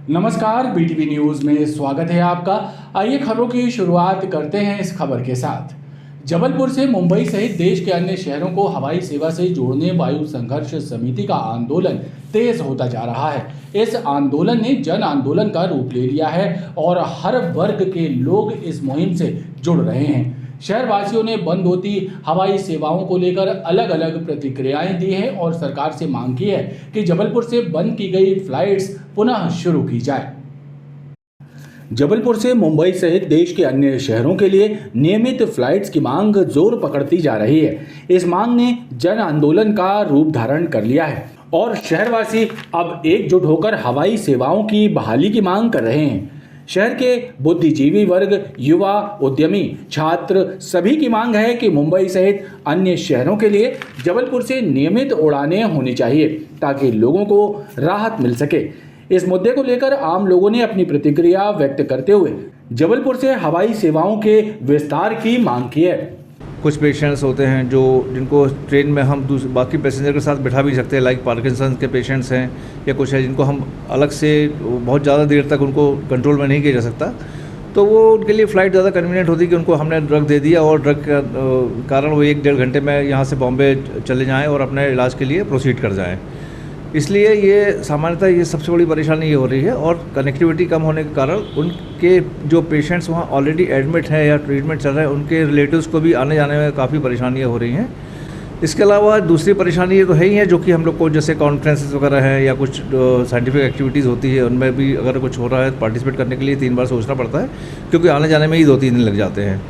नमस्कार, BTV news में स्वागत है आपका। आइए खबरों की शुरुआत करते हैं इस खबर के साथ। जबलपुर से मुंबई सहित देश के अन्य शहरों को हवाई सेवा से जोड़ने वायु संघर्ष समिति का आंदोलन तेज होता जा रहा है। इस आंदोलन ने जन आंदोलन का रूप ले लिया है और हर वर्ग के लोग इस मुहिम से जुड़ रहे हैं। शहरवासियों ने बंद होती हवाई सेवाओं को लेकर अलग अलग प्रतिक्रियाएं दी हैं और सरकार से मांग की है कि जबलपुर से बंद की गई फ्लाइट्स पुनः शुरू की जाए। जबलपुर से मुंबई सहित देश के अन्य शहरों के लिए नियमित फ्लाइट्स की मांग जोर पकड़ती जा रही है। इस मांग ने जन आंदोलन का रूप धारण कर लिया है और शहरवासी अब एकजुट होकर हवाई सेवाओं की बहाली की मांग कर रहे हैं। शहर के बुद्धिजीवी वर्ग, युवा, उद्यमी, छात्र सभी की मांग है कि मुंबई सहित अन्य शहरों के लिए जबलपुर से नियमित उड़ानें होनी चाहिए ताकि लोगों को राहत मिल सके। इस मुद्दे को लेकर आम लोगों ने अपनी प्रतिक्रिया व्यक्त करते हुए जबलपुर से हवाई सेवाओं के विस्तार की मांग की है। कुछ पेशेंट्स होते हैं जिनको ट्रेन में हम बाकी पैसेंजर के साथ बैठा भी सकते हैं, लाइक पार्किंसंस के पेशेंट्स हैं या कुछ है जिनको हम अलग से बहुत ज़्यादा देर तक उनको कंट्रोल में नहीं किया जा सकता, तो वो उनके लिए फ़्लाइट ज़्यादा कन्वीनियंट होती है कि उनको हमने ड्रग दे दिया और ड्रग के कारण वो 1-1.5 घंटे में यहाँ से बॉम्बे चले जाएँ और अपने इलाज के लिए प्रोसीड कर जाएँ। इसलिए ये सामान्यतः ये सबसे बड़ी परेशानी ये हो रही है और कनेक्टिविटी कम होने के कारण उनके जो पेशेंट्स वहाँ ऑलरेडी एडमिट हैं या ट्रीटमेंट चल रहा है उनके रिलेटिव्स को भी आने जाने में काफ़ी परेशानियाँ हो रही हैं। इसके अलावा दूसरी परेशानी ये तो है ही है जो कि हम लोग को जैसे कॉन्फ्रेंसेस वगैरह है या कुछ साइंटिफिक एक्टिविटीज़ होती है उनमें भी अगर कुछ हो रहा है पार्टिसिपेट करने के लिए 3 बार सोचना पड़ता है क्योंकि आने जाने में ही 2-3 दिन लग जाते हैं।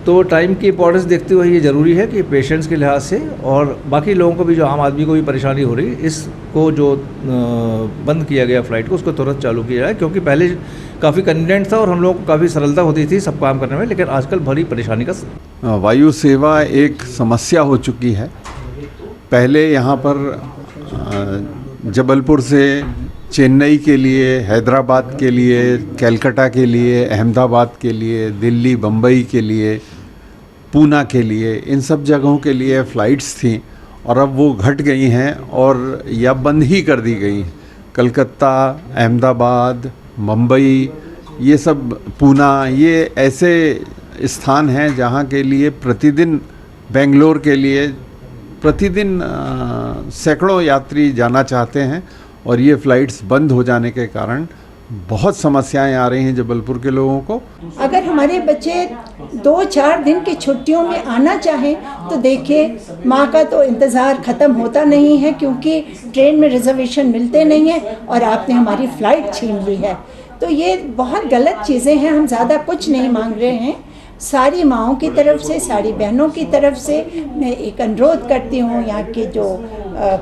तो टाइम की इंपॉर्टेंस देखते हुए ये ज़रूरी है कि पेशेंट्स के लिहाज से और बाकी लोगों को भी जो आम आदमी को भी परेशानी हो रही है इसको जो बंद किया गया फ़्लाइट को उसको तुरंत चालू किया जाए, क्योंकि पहले काफ़ी कन्वीनियंट था और हम लोगों को काफ़ी सरलता होती थी सब काम करने में, लेकिन आजकल बड़ी परेशानी का वायु सेवा एक समस्या हो चुकी है। पहले यहाँ पर जबलपुर से चेन्नई के लिए, हैदराबाद के लिए, कलकत्ता के लिए, अहमदाबाद के लिए, दिल्ली, बम्बई के लिए, पूना के लिए, इन सब जगहों के लिए फ़्लाइट्स थी और अब वो घट गई हैं और या बंद ही कर दी गई। कलकत्ता, अहमदाबाद, मुंबई, ये सब, पूना, ये ऐसे स्थान हैं जहाँ के लिए प्रतिदिन, बेंगलोर के लिए प्रतिदिन सैकड़ों यात्री जाना चाहते हैं और ये फ़्लाइट्स बंद हो जाने के कारण बहुत समस्याएं आ रही हैं जबलपुर के लोगों को। अगर हमारे बच्चे 2-4 दिन की छुट्टियों में आना चाहें तो देखिए, माँ का तो इंतज़ार ख़त्म होता नहीं है क्योंकि ट्रेन में रिजर्वेशन मिलते नहीं हैं और आपने हमारी फ़्लाइट छीन ली है। तो ये बहुत गलत चीज़ें हैं। हम ज़्यादा कुछ नहीं मांग रहे हैं। सारी माँओं की तरफ से, सारी बहनों की तरफ से मैं एक अनुरोध करती हूँ यहाँ के जो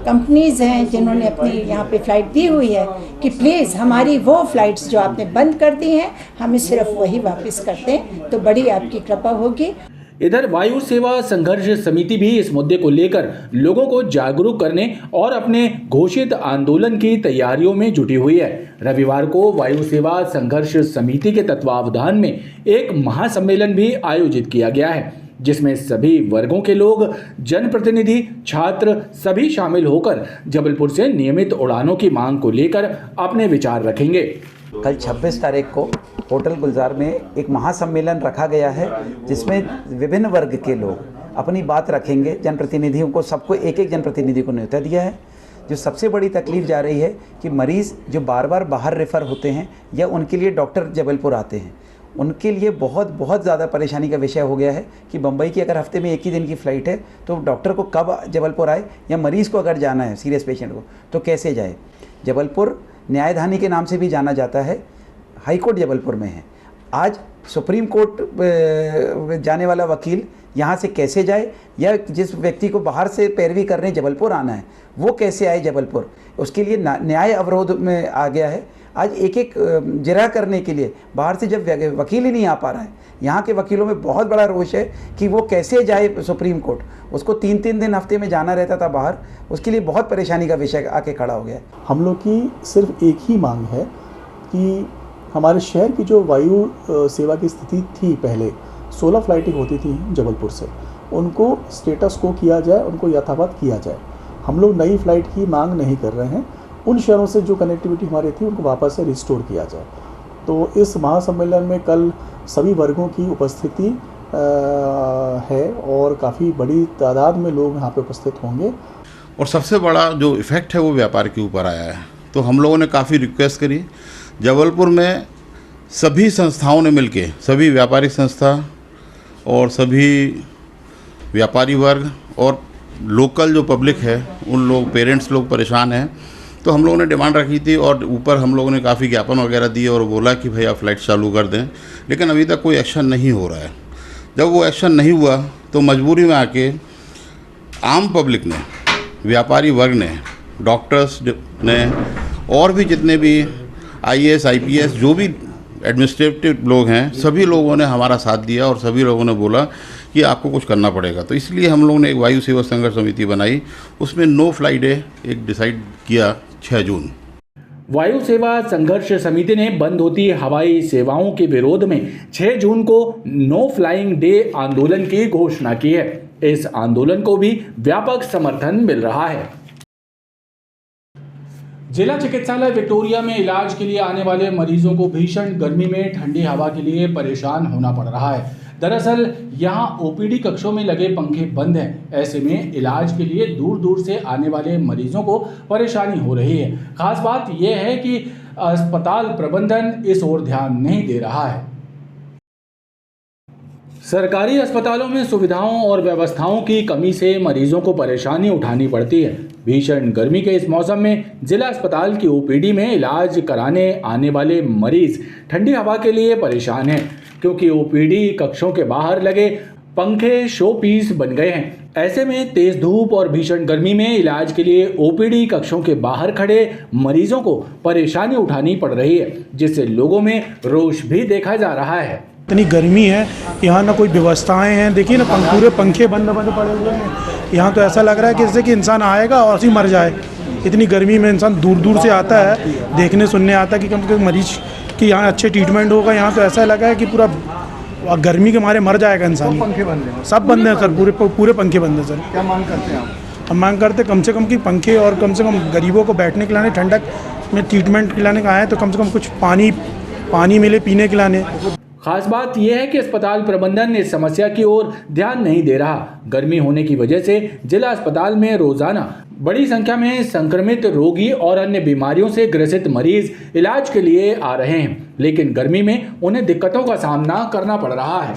कंपनीज़ हैं जिन्होंने अपनी यहाँ पे फ़्लाइट दी हुई है कि प्लीज़ हमारी वो फ़्लाइट्स जो आपने बंद कर दी हैं हमें सिर्फ वही वापस कर दें तो बड़ी आपकी कृपा होगी। इधर वायु सेवा संघर्ष समिति भी इस मुद्दे को लेकर लोगों को जागरूक करने और अपने घोषित आंदोलन की तैयारियों में जुटी हुई है। रविवार को वायु सेवा संघर्ष समिति के तत्वावधान में एक महासम्मेलन भी आयोजित किया गया है जिसमें सभी वर्गों के लोग, जनप्रतिनिधि, छात्र सभी शामिल होकर जबलपुर से नियमित उड़ानों की मांग को लेकर अपने विचार रखेंगे। कल 26 तारीख को होटल गुलजार में एक महासम्मेलन रखा गया है जिसमें विभिन्न वर्ग के लोग अपनी बात रखेंगे। जनप्रतिनिधियों को, सबको एक जनप्रतिनिधि को न्योता दिया है। जो सबसे बड़ी तकलीफ़ जा रही है कि मरीज़ जो बार बार बाहर रेफ़र होते हैं या उनके लिए डॉक्टर जबलपुर आते हैं, उनके लिए बहुत ज़्यादा परेशानी का विषय हो गया है कि बम्बई की अगर हफ्ते में 1 ही दिन की फ़्लाइट है तो डॉक्टर को कब जबलपुर आए, या मरीज़ को अगर जाना है सीरियस पेशेंट को तो कैसे जाए। जबलपुर न्यायधानी के नाम से भी जाना जाता है, हाई कोर्ट जबलपुर में है। आज सुप्रीम कोर्ट जाने वाला वकील यहाँ से कैसे जाए, या जिस व्यक्ति को बाहर से पैरवी करने जबलपुर आना है वो कैसे आए जबलपुर, उसके लिए न्याय अवरोध में आ गया है। आज एक जिरह करने के लिए बाहर से जब वकील ही नहीं आ पा रहा है, यहाँ के वकीलों में बहुत बड़ा रोष है कि वो कैसे जाए सुप्रीम कोर्ट। उसको 3-3 दिन हफ्ते में जाना रहता था बाहर, उसके लिए बहुत परेशानी का विषय आके खड़ा हो गया। हम लोग की सिर्फ एक ही मांग है कि हमारे शहर की जो वायु सेवा की स्थिति थी, पहले 16 फ्लाइटें होती थी जबलपुर से, उनको स्टेटस को किया जाए, उनको यथावत किया जाए। हम लोग नई फ़्लाइट की मांग नहीं कर रहे हैं। उन शहरों से जो कनेक्टिविटी हमारी थी उनको वापस से रिस्टोर किया जाए। तो इस महासम्मेलन में कल सभी वर्गों की उपस्थिति है और काफ़ी बड़ी तादाद में लोग यहाँ पे उपस्थित होंगे। और सबसे बड़ा जो इफ़ेक्ट है वो व्यापार के ऊपर आया है। तो हम लोगों ने काफ़ी रिक्वेस्ट करी, जबलपुर में सभी संस्थाओं ने मिलके, सभी व्यापारिक संस्था और सभी व्यापारी वर्ग और लोकल जो पब्लिक है, उन लोग पेरेंट्स लोग परेशान हैं। तो हम लोगों ने डिमांड रखी थी और ऊपर हम लोगों ने काफ़ी ज्ञापन वगैरह दिए और बोला कि भैया फ़्लाइट चालू कर दें, लेकिन अभी तक कोई एक्शन नहीं हो रहा है। जब वो एक्शन नहीं हुआ तो मजबूरी में आके आम पब्लिक ने, व्यापारी वर्ग ने, डॉक्टर्स ने और भी जितने भी IAS IPS जो भी एडमिनिस्ट्रेटिव लोग हैं, सभी लोगों ने हमारा साथ दिया और सभी लोगों ने बोला कि आपको कुछ करना पड़ेगा। तो इसलिए हम लोगों ने एक वायु सेवा संघर्ष समिति बनाई, उसमें नो फ्लाई डे एक डिसाइड किया 6 जून। वायु सेवा संघर्ष समिति ने बंद होती हवाई सेवाओं के विरोध में 6 जून को नो फ्लाइंग डे आंदोलन की घोषणा की है। इस आंदोलन को भी व्यापक समर्थन मिल रहा है। जिला चिकित्सालय विक्टोरिया में इलाज के लिए आने वाले मरीजों को भीषण गर्मी में ठंडी हवा के लिए परेशान होना पड़ रहा है। दरअसल यहां OPD कक्षों में लगे पंखे बंद हैं। ऐसे में इलाज के लिए दूर दूर से आने वाले मरीजों को परेशानी हो रही है। खास बात यह है कि अस्पताल प्रबंधन इस ओर ध्यान नहीं दे रहा है। सरकारी अस्पतालों में सुविधाओं और व्यवस्थाओं की कमी से मरीजों को परेशानी उठानी पड़ती है। भीषण गर्मी के इस मौसम में जिला अस्पताल की OPD में इलाज कराने आने वाले मरीज ठंडी हवा के लिए परेशान हैं, क्योंकि OPD कक्षों के बाहर लगे पंखे शो पीस बन गए हैं। ऐसे में तेज धूप और भीषण गर्मी में इलाज के लिए OPD कक्षों के बाहर खड़े मरीजों को परेशानी उठानी पड़ रही है, जिससे लोगों में रोष भी देखा जा रहा है। इतनी गर्मी है, यहाँ ना कोई व्यवस्थाएं हैं। देखिए ना, पूरे पंखे बंद पड़े हुए हैं। यहाँ तो ऐसा लग रहा है कि जैसे कि इंसान आएगा और ही मर जाए। इतनी गर्मी में इंसान दूर दूर से आता है, देखने सुनने आता है कि कम से कम मरीज की यहाँ अच्छे ट्रीटमेंट होगा। यहाँ तो ऐसा लगा है कि पूरा गर्मी के मारे मर जाएगा इंसान। पंखे बंद हैं, सब बंद हैं सर, पूरे पंखे बंद हैं सर। क्या मांग करते हैं आप? हम मांग करते कम से कम कि पंखे और कम से कम गरीबों को बैठने के लाने, ठंडक में ट्रीटमेंट खिलाने का आए तो कम से कम कुछ पानी मिले पीने के लाने। खास बात यह है कि अस्पताल प्रबंधन इस समस्या की ओर ध्यान नहीं दे रहा। गर्मी होने की वजह से जिला अस्पताल में रोजाना बड़ी संख्या में संक्रमित रोगी और अन्य बीमारियों से ग्रसित मरीज इलाज के लिए आ रहे हैं, लेकिन गर्मी में उन्हें दिक्कतों का सामना करना पड़ रहा है।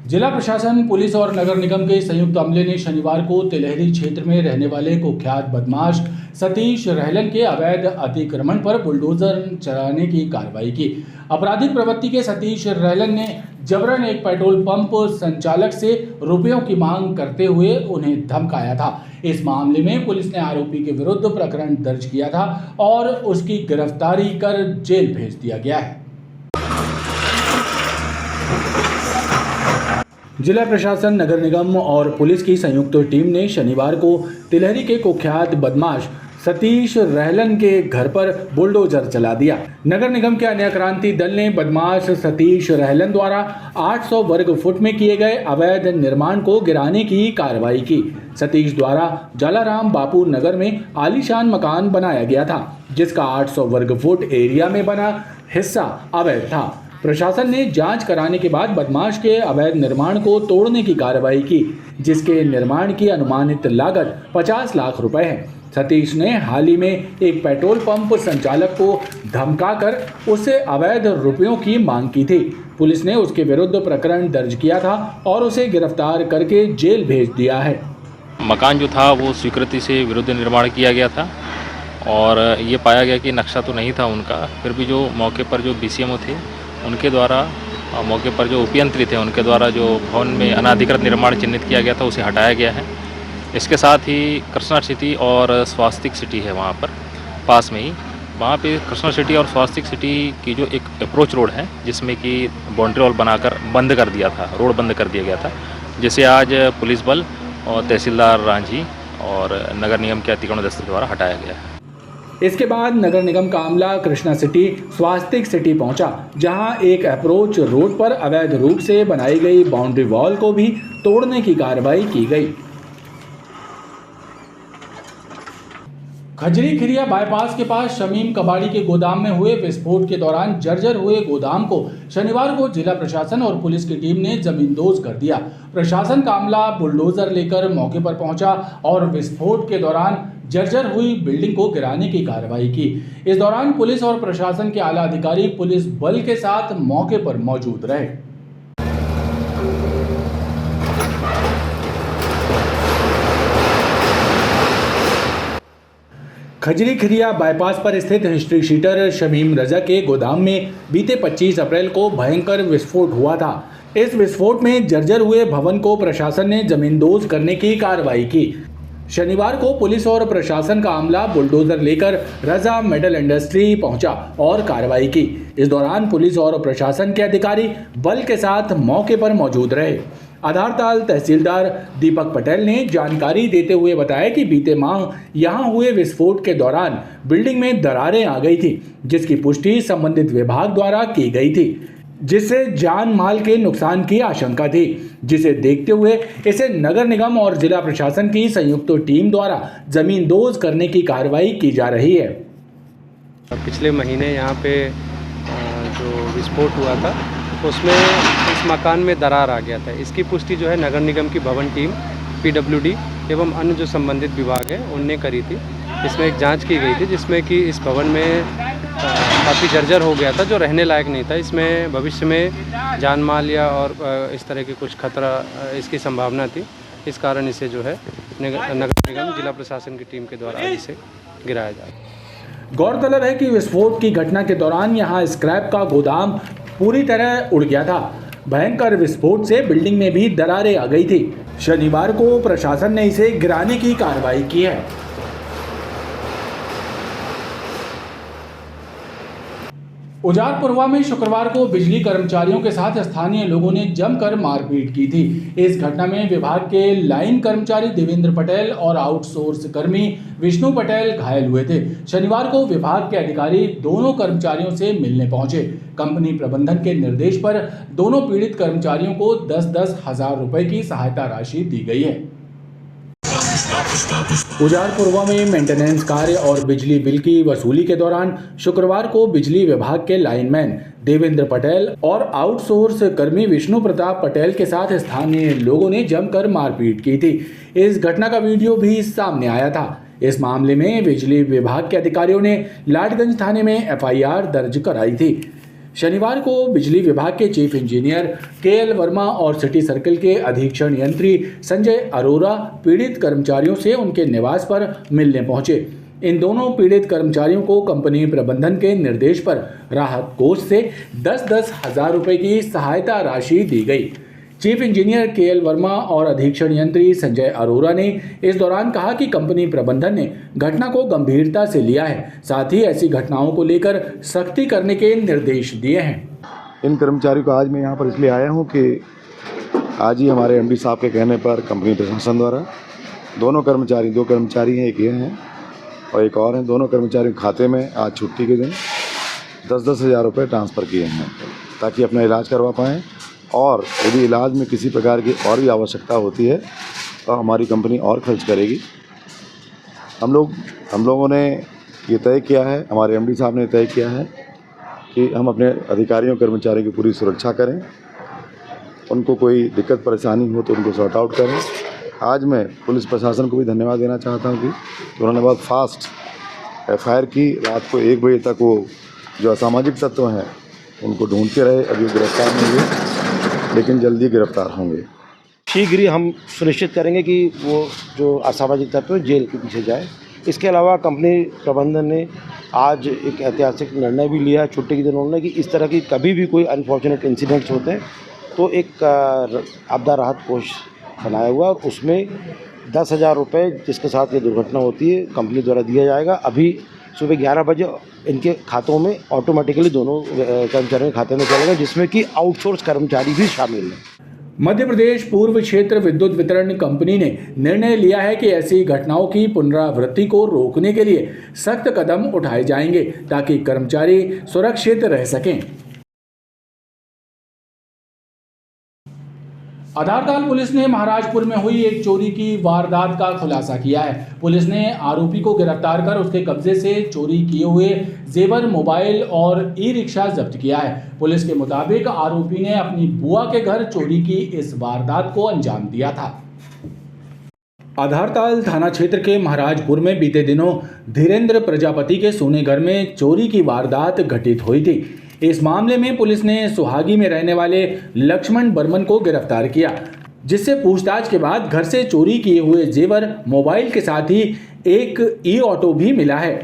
जिला प्रशासन, पुलिस और नगर निगम के संयुक्त अमले ने शनिवार को तिलहरी क्षेत्र में रहने वाले कुख्यात बदमाश सतीश रहलन के अवैध अतिक्रमण पर बुलडोजर चलाने की कार्रवाई की। आपराधिक प्रवृत्ति के सतीश रहलन ने जबरन एक पेट्रोल पंप संचालक से रुपयों की मांग करते हुए उन्हें धमकाया था। इस मामले में पुलिस ने आरोपी के विरुद्ध प्रकरण दर्ज किया था और उसकी गिरफ्तारी कर जेल भेज दिया गया है। जिला प्रशासन, नगर निगम और पुलिस की संयुक्त टीम ने शनिवार को तिलहरी के कुख्यात बदमाश सतीश रहलन के घर पर बुलडोजर चला दिया। नगर निगम के अन्य क्रांति दल ने बदमाश सतीश रहलन द्वारा 800 वर्ग फुट में किए गए अवैध निर्माण को गिराने की कार्रवाई की। सतीश द्वारा जलाराम बापू नगर में आलीशान मकान बनाया गया था, जिसका 800 वर्ग फुट एरिया में बना हिस्सा अवैध था। प्रशासन ने जांच कराने के बाद बदमाश के अवैध निर्माण को तोड़ने की कार्रवाई की, जिसके निर्माण की अनुमानित लागत 50 लाख रुपए है। सतीश ने हाल ही में एक पेट्रोल पंप संचालक को धमकाकर उससे अवैध रुपयों की मांग की थी। पुलिस ने उसके विरुद्ध प्रकरण दर्ज किया था और उसे गिरफ्तार करके जेल भेज दिया है। मकान जो था वो स्वीकृति से विरुद्ध निर्माण किया गया था और ये पाया गया कि नक्शा तो नहीं था उनका। फिर भी जो मौके पर जो BCMO थे उनके द्वारा, मौके पर जो उपयंत्री थे उनके द्वारा जो भवन में अनाधिकृत निर्माण चिन्हित किया गया था उसे हटाया गया है। इसके साथ ही कृष्णा सिटी और स्वास्तिक सिटी है वहाँ पर पास में ही, वहाँ पे कृष्णा सिटी और स्वास्तिक सिटी की जो एक अप्रोच रोड है जिसमें कि बाउंड्री वॉल बनाकर बंद कर दिया था, रोड बंद कर दिया गया था, जिसे आज पुलिस बल और तहसीलदार रांझी और नगर निगम के अतिक्रमण दस्ते द्वारा हटाया गया है। इसके बाद नगर निगम का अमला कृष्णा सिटी, स्वास्तिक सिटी पहुंचा, जहां एक अप्रोच रोड पर अवैध रूप से बनाई गई बाउंड्री वॉल को भी तोड़ने की कार्रवाई की गई। खजरी खिरिया बाईपास के पास शमीम कबाड़ी के गोदाम में हुए विस्फोट के दौरान जर्जर हुए गोदाम को शनिवार को जिला प्रशासन और पुलिस की टीम ने जमींदोज कर दिया। प्रशासन का अमला बुलडोजर लेकर मौके पर पहुंचा और विस्फोट के दौरान जर्जर हुई बिल्डिंग को गिराने की कार्रवाई की। इस दौरान पुलिस और प्रशासन के आला अधिकारी पुलिस बल के साथ मौके पर मौजूद रहे। खजरी खिरिया बाईपास पर स्थित हिस्ट्री शीटर शमीम रजा के गोदाम में बीते 25 अप्रैल को भयंकर विस्फोट हुआ था। इस विस्फोट में जर्जर हुए भवन को प्रशासन ने जमींदोज करने की कार्रवाई की। शनिवार को पुलिस और प्रशासन का अमला बुलडोजर लेकर रजा मेटल इंडस्ट्री पहुंचा और कार्रवाई की। इस दौरान पुलिस और प्रशासन के अधिकारी बल के साथ मौके पर मौजूद रहे। आधारताल तहसीलदार दीपक पटेल ने जानकारी देते हुए बताया कि बीते माह यहां हुए विस्फोट के दौरान बिल्डिंग में दरारें आ गई थी, जिसकी पुष्टि संबंधित विभाग द्वारा की गई थी, जिससे जान माल के नुकसान की आशंका थी, जिसे देखते हुए इसे नगर निगम और जिला प्रशासन की संयुक्त टीम द्वारा जमींदोज करने की कार्रवाई की जा रही है। पिछले महीने यहाँ पे जो विस्फोट हुआ था उसमें इस मकान में दरार आ गया था। इसकी पुष्टि जो है नगर निगम की भवन टीम, PWD एवं अन्य जो संबंधित विभाग हैं उनने करी थी। इसमें एक जांच की गई थी जिसमें कि इस भवन में काफ़ी जर्जर हो गया था, जो रहने लायक नहीं था। इसमें भविष्य में जान माल या और इस तरह की कुछ खतरा इसकी संभावना थी। इस कारण इसे जो है नगर निगम जिला प्रशासन की टीम के द्वारा इसे गिराया जाए। गौरतलब है कि विस्फोट की घटना के दौरान यहां स्क्रैप का गोदाम पूरी तरह उड़ गया था। भयंकर विस्फोट से बिल्डिंग में भी दरारें आ गई थी। शनिवार को प्रशासन ने इसे गिराने की कार्रवाई की है। उजारपुरवा में शुक्रवार को बिजली कर्मचारियों के साथ स्थानीय लोगों ने जमकर मारपीट की थी। इस घटना में विभाग के लाइन कर्मचारी देवेंद्र पटेल और आउटसोर्स कर्मी विष्णु पटेल घायल हुए थे। शनिवार को विभाग के अधिकारी दोनों कर्मचारियों से मिलने पहुंचे। कंपनी प्रबंधन के निर्देश पर दोनों पीड़ित कर्मचारियों को 10-10 हजार रुपए की सहायता राशि दी गई है। उजारपुरवा में मेंटेनेंस कार्य और बिजली बिल की वसूली के दौरान शुक्रवार को बिजली विभाग के लाइनमैन देवेंद्र पटेल और आउटसोर्स कर्मी विष्णु प्रताप पटेल के साथ स्थानीय लोगों ने जमकर मारपीट की थी। इस घटना का वीडियो भी सामने आया था। इस मामले में बिजली विभाग के अधिकारियों ने लाटगंज थाने में FIR दर्ज कराई थी। शनिवार को बिजली विभाग के चीफ इंजीनियर KL वर्मा और सिटी सर्कल के अधीक्षण यंत्री संजय अरोरा पीड़ित कर्मचारियों से उनके निवास पर मिलने पहुंचे। इन दोनों पीड़ित कर्मचारियों को कंपनी प्रबंधन के निर्देश पर राहत कोष से 10-10 हजार रुपए की सहायता राशि दी गई। चीफ इंजीनियर KL वर्मा और अधीक्षण यंत्री संजय अरोरा ने इस दौरान कहा कि कंपनी प्रबंधन ने घटना को गंभीरता से लिया है, साथ ही ऐसी घटनाओं को लेकर सख्ती करने के निर्देश दिए हैं। इन कर्मचारियों को आज मैं यहाँ पर इसलिए आया हूँ कि आज ही हमारे MD साहब के कहने पर कंपनी प्रशासन द्वारा दो कर्मचारी हैं, एक ये हैं और एक और हैं, दोनों कर्मचारियों के खाते में आज छुट्टी के दिन 10-10 हजार रुपये ट्रांसफ़र किए हैं ताकि अपना इलाज करवा पाएँ। और यदि इलाज में किसी प्रकार की और भी आवश्यकता होती है तो हमारी कंपनी और खर्च करेगी। हम लोगों ने ये तय किया है, हमारे MD साहब ने तय किया है कि हम अपने अधिकारियों कर्मचारियों की पूरी सुरक्षा करें, उनको कोई दिक्कत परेशानी हो तो उनको सॉर्ट आउट करें। आज मैं पुलिस प्रशासन को भी धन्यवाद देना चाहता हूँ कि उन्होंने बहुत फास्ट FIR की। रात को 1 बजे तक वो जो असामाजिक तत्व हैं उनको ढूंढते रहे, अभी गिरफ्तार नहीं हुए लेकिन जल्दी गिरफ्तार होंगे। शीघ्र ही हम सुनिश्चित करेंगे कि वो जो असामाजिक तत्व जेल के पीछे जाए। इसके अलावा कंपनी प्रबंधन ने आज एक ऐतिहासिक निर्णय भी लिया है छुट्टी के दिन उन्होंने कि इस तरह की कभी भी कोई अनफॉर्चुनेट इंसिडेंट्स होते हैं तो एक आपदा राहत कोष बनाया हुआ और उसमें 10 हजार रुपये जिसके साथ ये दुर्घटना होती है कंपनी द्वारा दिया जाएगा। अभी सुबह 11 बजे इनके खातों में ऑटोमेटिकली दोनों कर्मचारियों के खाते में चलेगा, जिसमें कि आउटसोर्स कर्मचारी भी शामिल हैं। मध्य प्रदेश पूर्व क्षेत्र विद्युत वितरण कंपनी ने निर्णय लिया है कि ऐसी घटनाओं की पुनरावृत्ति को रोकने के लिए सख्त कदम उठाए जाएंगे ताकि कर्मचारी सुरक्षित रह सकें। आधारताल पुलिस ने महाराजपुर में हुई एक चोरी की वारदात का खुलासा किया है। पुलिस ने आरोपी को गिरफ्तार कर उसके कब्जे से चोरी किए हुए जेवर, मोबाइल और ई-रिक्शा जब्त किया है। पुलिस के मुताबिक आरोपी ने अपनी बुआ के घर चोरी की इस वारदात को अंजाम दिया था। आधारताल थाना क्षेत्र के महाराजपुर में बीते दिनों धीरेन्द्र प्रजापति के सोने घर में चोरी की वारदात घटित हुई थी। इस मामले में पुलिस ने सुहागी में रहने वाले लक्ष्मण बर्मन को गिरफ्तार किया, जिससे पूछताछ के बाद घर से चोरी किए हुए जेवर, मोबाइल के साथ ही एक ई-ऑटो भी मिला है।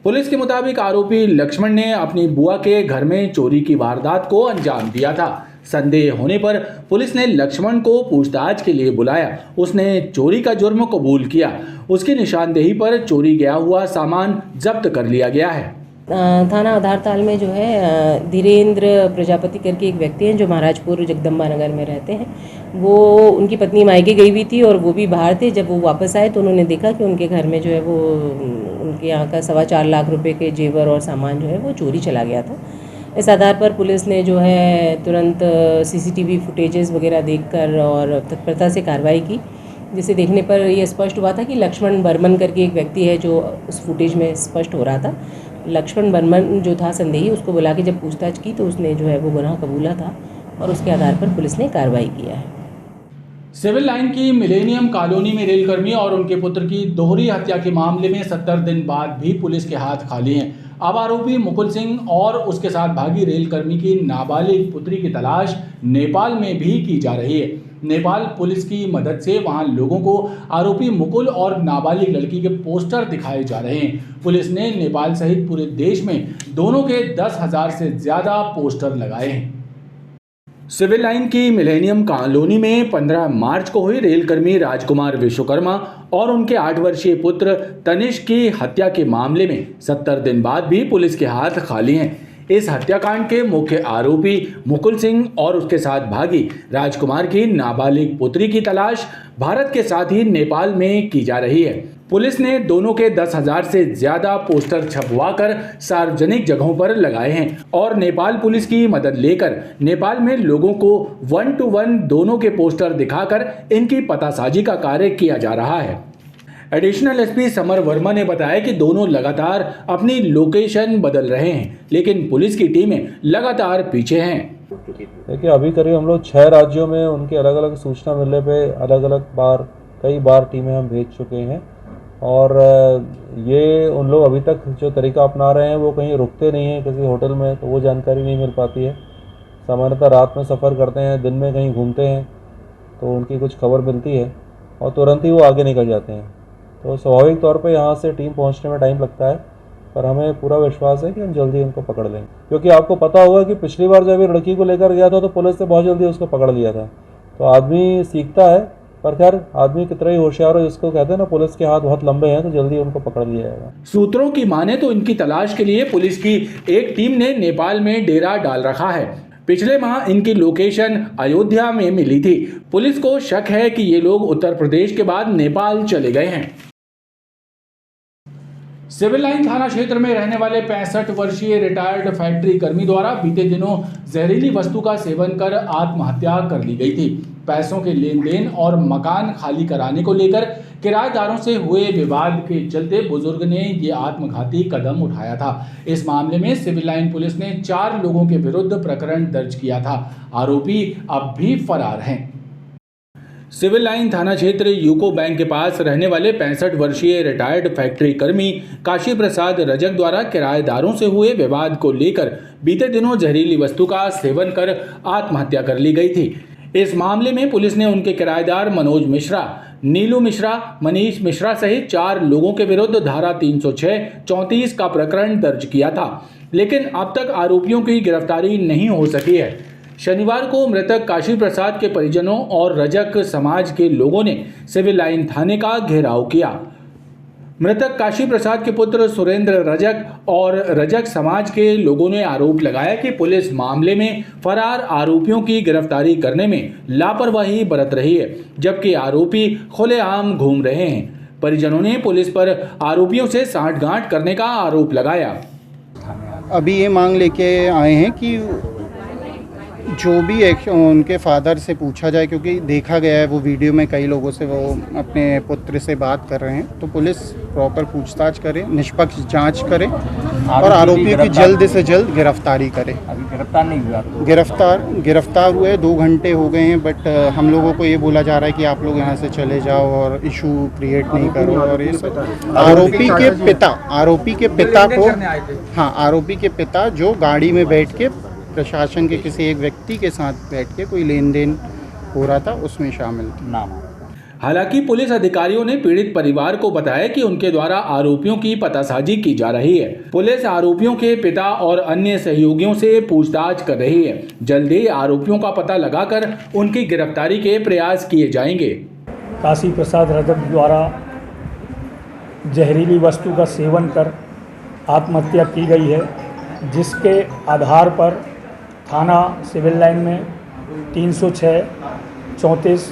पुलिस के मुताबिक आरोपी लक्ष्मण ने अपनी बुआ के घर में चोरी की वारदात को अंजाम दिया था। संदेह होने पर पुलिस ने लक्ष्मण को पूछताछ के लिए बुलाया। उसने चोरी का जुर्म कबूल किया। उसकी निशानदेही पर चोरी गया हुआ सामान जब्त कर लिया गया है। थाना आधारताल में जो है धीरेन्द्र प्रजापति करके एक व्यक्ति हैं जो महाराजपुर जगदम्बा नगर में रहते हैं। वो उनकी पत्नी मायके गई हुई थी और वो भी बाहर थे। जब वो वापस आए तो उन्होंने देखा कि उनके घर में जो है वो उनके यहाँ का 4.25 लाख रुपए के जेवर और सामान जो है वो चोरी चला गया था। इस आधार पर पुलिस ने जो है तुरंत CCTV फुटेजेस वगैरह देखकर और तत्परता से कार्रवाई की, जिसे देखने पर यह स्पष्ट हुआ था कि लक्ष्मण बर्मन करके एक व्यक्ति है जो उस फुटेज में स्पष्ट हो रहा था। लक्ष्मण बर्मन जो था संदेही, उसको बुला के जब पूछताछ की तो उसने जो है वो गुनाह कबूला था और उसके आधार पर पुलिस ने कार्रवाई किया है। सिविल लाइन की मिलेनियम कॉलोनी में रेलकर्मी और उनके पुत्र की दोहरी हत्या के मामले में 70 दिन बाद भी पुलिस के हाथ खाली हैं। अब आरोपी मुकुल सिंह और उसके साथ भागी रेलकर्मी की नाबालिग पुत्री की तलाश नेपाल में भी की जा रही है। नेपाल पुलिस की मदद से वहां लोगों को आरोपी मुकुल और नाबालिग लड़की के पोस्टर दिखाए जा रहे हैं। पुलिस ने नेपाल सहित पूरे देश में दोनों के 10,000 से ज्यादा पोस्टर लगाए हैं। सिविल लाइन की मिलेनियम कॉलोनी में 15 मार्च को हुई रेलकर्मी राजकुमार विश्वकर्मा और उनके 8 वर्षीय पुत्र तनिष्क की हत्या के मामले में 70 दिन बाद भी पुलिस के हाथ खाली हैं। इस हत्याकांड के मुख्य आरोपी मुकुल सिंह और उसके साथ भागी राजकुमार की नाबालिग पुत्री की तलाश भारत के साथ ही नेपाल में की जा रही है। पुलिस ने दोनों के 10,000 से ज्यादा पोस्टर छपवाकर सार्वजनिक जगहों पर लगाए हैं और नेपाल पुलिस की मदद लेकर नेपाल में लोगों को 1 to 1 दोनों के पोस्टर दिखाकर इनकी पतासाजी का कार्य किया जा रहा है। एडिशनल एसपी समर वर्मा ने बताया कि दोनों लगातार अपनी लोकेशन बदल रहे हैं, लेकिन पुलिस की टीमें लगातार पीछे हैं। देखिए, अभी करीब हम लोग 6 राज्यों में उनके अलग अलग सूचना मिलने पे कई बार टीमें हम भेज चुके हैं और ये उन लोग अभी तक जो तरीका अपना रहे हैं वो कहीं रुकते नहीं हैं किसी होटल में, तो वो जानकारी नहीं मिल पाती है। सामान्यतः रात में सफ़र करते हैं, दिन में कहीं घूमते हैं, तो उनकी कुछ खबर मिलती है और तुरंत ही वो आगे निकल जाते हैं। तो स्वाभाविक तौर पे यहाँ से टीम पहुँचने में टाइम लगता है, पर हमें पूरा विश्वास है कि हम जल्दी उनको पकड़ लेंगे। क्योंकि आपको पता होगा कि पिछली बार जब ये लड़की को लेकर गया था तो पुलिस ने बहुत जल्दी उसको पकड़ लिया था। तो आदमी सीखता है, पर खैर आदमी कितना ही होशियार हो, जिसको कहते हैं ना पुलिस के हाथ बहुत लंबे हैं, तो जल्दी उनको पकड़ लिया जाएगा। सूत्रों की माने तो इनकी तलाश के लिए पुलिस की एक टीम ने नेपाल में डेरा डाल रखा है। पिछले माह इनकी लोकेशन अयोध्या में मिली थी। पुलिस को शक है कि ये लोग उत्तर प्रदेश के बाद नेपाल चले गए हैं। सिविल लाइन थाना क्षेत्र में रहने वाले 65 वर्षीय रिटायर्ड फैक्ट्री कर्मी द्वारा बीते दिनों जहरीली वस्तु का सेवन कर आत्महत्या कर ली गई थी। पैसों के लेन देन और मकान खाली कराने को लेकर किराएदारों से हुए विवाद के चलते बुजुर्ग ने ये आत्मघाती कदम उठाया था। इस मामले में सिविल लाइन पुलिस ने 4 लोगों के विरुद्ध प्रकरण दर्ज किया था। आरोपी अब भी फरार हैं। सिविल लाइन थाना क्षेत्र यूको बैंक के पास रहने वाले 65 वर्षीय रिटायर्ड फैक्ट्री कर्मी काशी प्रसाद रजक द्वारा किराएदारों से हुए विवाद को लेकर बीते दिनों जहरीली वस्तु का सेवन कर आत्महत्या कर ली गई थी। इस मामले में पुलिस ने उनके किराएदार मनोज मिश्रा, नीलू मिश्रा, मनीष मिश्रा सहित 4 लोगों के विरुद्ध धारा 306-34 का प्रकरण दर्ज किया था, लेकिन अब तक आरोपियों की गिरफ्तारी नहीं हो सकी है। शनिवार को मृतक काशी प्रसाद के परिजनों और रजक समाज के लोगों ने सिविल लाइन थाने का घेराव किया। मृतक काशी प्रसाद के पुत्र सुरेंद्र रजक और रजक समाज के लोगों ने आरोप लगाया कि पुलिस मामले में फरार आरोपियों की गिरफ्तारी करने में लापरवाही बरत रही है, जबकि आरोपी खुलेआम घूम रहे हैं। परिजनों ने पुलिस पर आरोपियों से सांठगांठ करने का आरोप लगाया। अभी ये मांग लेके आए हैं कि जो भी एक उनके फादर से पूछा जाए, क्योंकि देखा गया है वो वीडियो में कई लोगों से वो अपने पुत्र से बात कर रहे हैं, तो पुलिस प्रॉपर पूछताछ करे, निष्पक्ष जांच करे और आरोपियों की जल्द से जल्द गिरफ्तारी करे। अभी गिरफ्तार नहीं हुआ? गिरफ्तार हुए 2 घंटे हो गए हैं, बट हम लोगों को ये बोला जा रहा है कि आप लोग यहाँ से चले जाओ और इशू क्रिएट नहीं करो। और ये सब आरोपी के पिता को, हाँ, आरोपी के पिता जो गाड़ी में बैठ के प्रशासन के किसी एक व्यक्ति के साथ बैठ के कोई लेन देन हो रहा था, उसमें शामिल नाम। हालांकि पुलिस अधिकारियों ने पीड़ित परिवार को बताया कि उनके द्वारा आरोपियों की पतासाजी की जा रही है। पुलिस आरोपियों के पिता और अन्य सहयोगियों से पूछताछ कर रही है। जल्द ही आरोपियों का पता लगाकर उनकी गिरफ्तारी के प्रयास किए जाएंगे। काशी प्रसाद रजक द्वारा जहरीली वस्तु का सेवन कर आत्महत्या की गई है, जिसके आधार पर थाना सिविल लाइन में 306, 34